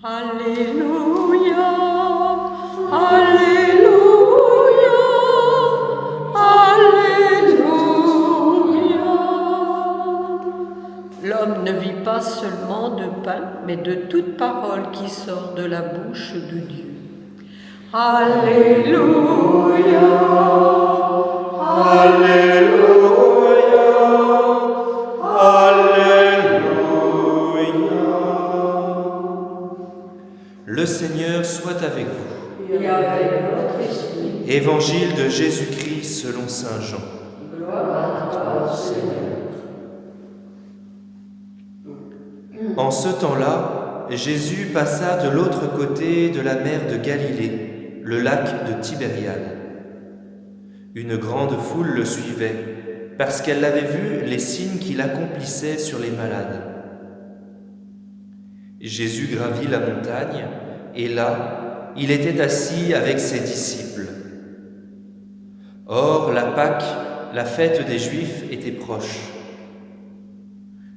Alléluia, Alléluia, Alléluia. L'homme ne vit pas seulement de pain, mais de toute parole qui sort de la bouche de Dieu. Alléluia, Alléluia, Alléluia. Le Seigneur soit avec vous. Et avec votre esprit. Évangile de Jésus-Christ selon saint Jean. Gloire à toi, Seigneur. En ce temps-là, Jésus passa de l'autre côté de la mer de Galilée, le lac de Tibériade. Une grande foule le suivait, parce qu'elle avait vu les signes qu'il accomplissait sur les malades. Jésus gravit la montagne, et là, il était assis avec ses disciples. Or, la Pâque, la fête des Juifs, était proche.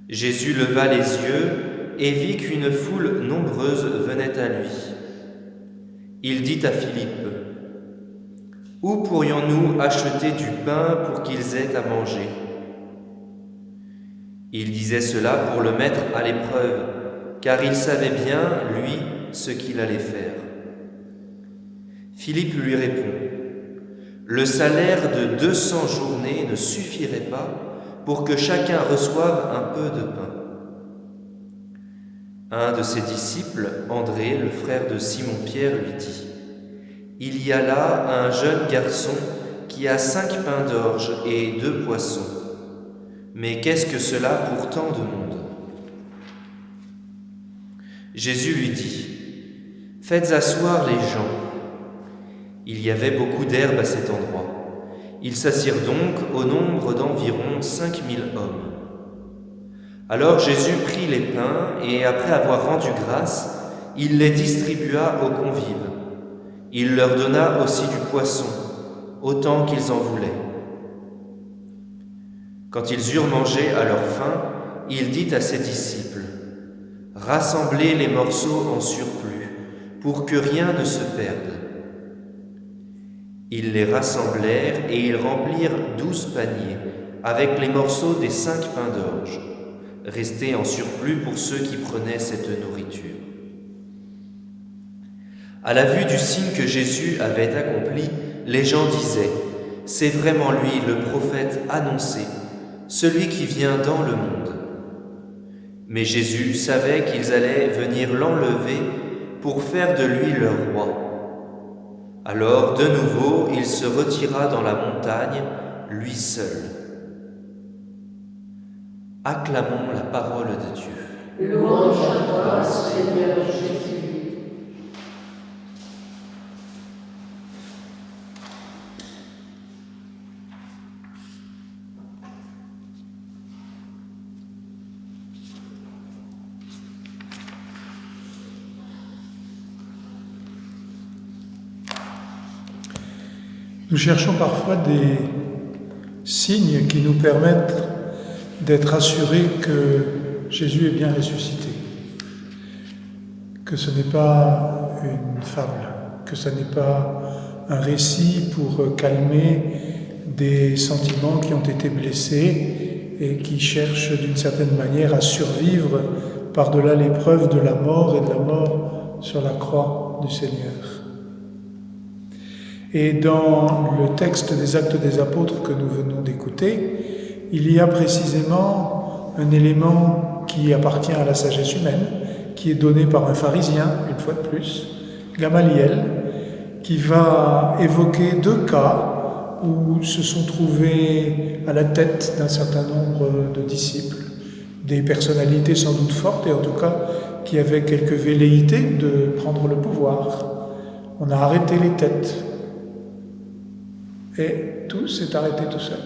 Jésus leva les yeux et vit qu'une foule nombreuse venait à lui. Il dit à Philippe : « Où pourrions-nous acheter du pain pour qu'ils aient à manger ?» Il disait cela pour le mettre à l'épreuve, car il savait bien, lui, ce qu'il allait faire. Philippe lui répond : « Le salaire de 200 journées ne suffirait pas pour que chacun reçoive un peu de pain. » Un de ses disciples, André, le frère de Simon-Pierre, lui dit : « Il y a là un jeune garçon qui a 5 pains d'orge et 2 poissons. Mais qu'est-ce que cela pour tant de monde ?» Jésus lui dit : « Faites asseoir les gens. » Il y avait beaucoup d'herbe à cet endroit. Ils s'assirent donc au nombre d'environ 5000 hommes. Alors Jésus prit les pains et, après avoir rendu grâce, il les distribua aux convives. Il leur donna aussi du poisson, autant qu'ils en voulaient. Quand ils eurent mangé à leur faim, il dit à ses disciples : « Rassemblez les morceaux en surplus, pour que rien ne se perde. » Ils les rassemblèrent et ils remplirent 12 paniers avec les morceaux des 5 pains d'orge, restés en surplus pour ceux qui prenaient cette nourriture. À la vue du signe que Jésus avait accompli, les gens disaient : « C'est vraiment lui, le prophète annoncé, celui qui vient dans le monde. » Mais Jésus savait qu'ils allaient venir l'enlever pour faire de lui leur roi. Alors, de nouveau, il se retira dans la montagne, lui seul. Acclamons la parole de Dieu. Louange à toi, Seigneur Jésus. Nous cherchons parfois des signes qui nous permettent d'être assurés que Jésus est bien ressuscité, que ce n'est pas une fable, que ce n'est pas un récit pour calmer des sentiments qui ont été blessés et qui cherchent d'une certaine manière à survivre par-delà l'épreuve de la mort et de la mort sur la croix du Seigneur. Et dans le texte des Actes des Apôtres que nous venons d'écouter, il y a précisément un élément qui appartient à la sagesse humaine, qui est donné par un pharisien, une fois de plus, Gamaliel, qui va évoquer 2 cas où se sont trouvés à la tête d'un certain nombre de disciples, des personnalités sans doute fortes et en tout cas qui avaient quelques velléités de prendre le pouvoir. On a arrêté les têtes. Et tout s'est arrêté tout seul.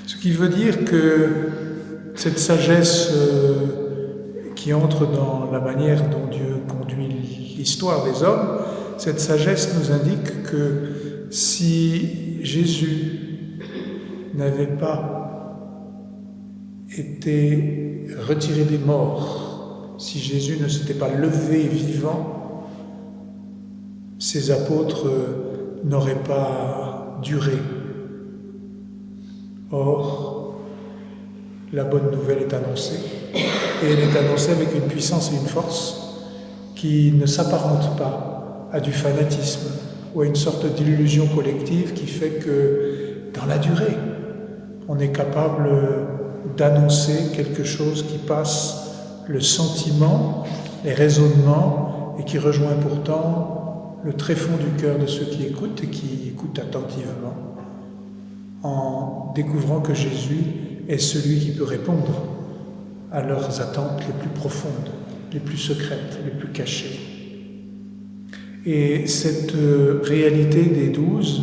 Ce qui veut dire que cette sagesse qui entre dans la manière dont Dieu conduit l'histoire des hommes, cette sagesse nous indique que si Jésus n'avait pas été retiré des morts, si Jésus ne s'était pas levé vivant, ces apôtres n'auraient pas duré. Or, la bonne nouvelle est annoncée, et elle est annoncée avec une puissance et une force qui ne s'apparentent pas à du fanatisme ou à une sorte d'illusion collective qui fait que, dans la durée, on est capable d'annoncer quelque chose qui passe le sentiment, les raisonnements, et qui rejoint pourtant le tréfonds du cœur de ceux qui écoutent et qui écoutent attentivement, en découvrant que Jésus est celui qui peut répondre à leurs attentes les plus profondes, les plus secrètes, les plus cachées. Et cette réalité des 12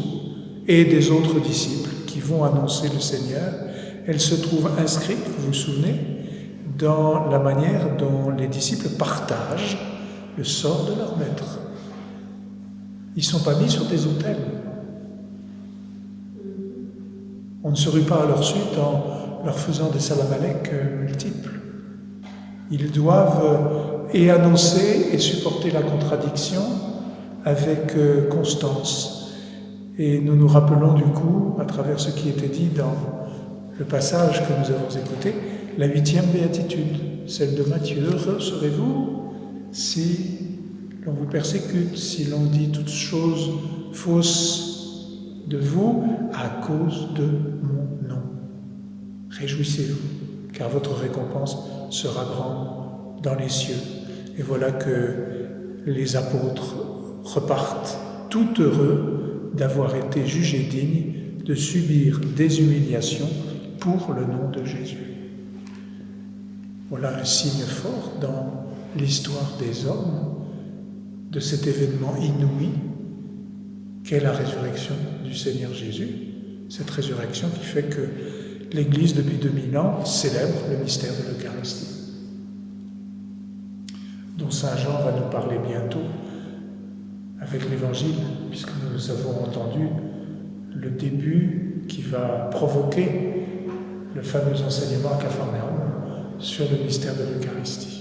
et des autres disciples qui vont annoncer le Seigneur, elle se trouve inscrite, vous vous souvenez, dans la manière dont les disciples partagent le sort de leur maître. Ils ne sont pas mis sur des autels. On ne se rue pas à leur suite en leur faisant des salam-alek multiples. Ils doivent et annoncer et supporter la contradiction avec constance. Et nous nous rappelons du coup, à travers ce qui était dit dans le passage que nous avons écouté, la 8e béatitude, celle de Matthieu. Heureux serez-vous si l'on vous persécute, si l'on dit toutes choses fausses de vous à cause de mon nom. Réjouissez-vous, car votre récompense sera grande dans les cieux. Et voilà que les apôtres repartent tout heureux d'avoir été jugés dignes de subir des humiliations pour le nom de Jésus. Voilà un signe fort dans l'histoire des hommes de cet événement inouï qu'est la résurrection du Seigneur Jésus. Cette résurrection qui fait que l'Église, depuis 2000 ans, célèbre le mystère de l'Eucharistie, dont Saint Jean va nous parler bientôt avec l'Évangile, puisque nous avons entendu le début qui va provoquer le fameux enseignement à Capharnaüm sur le mystère de l'Eucharistie.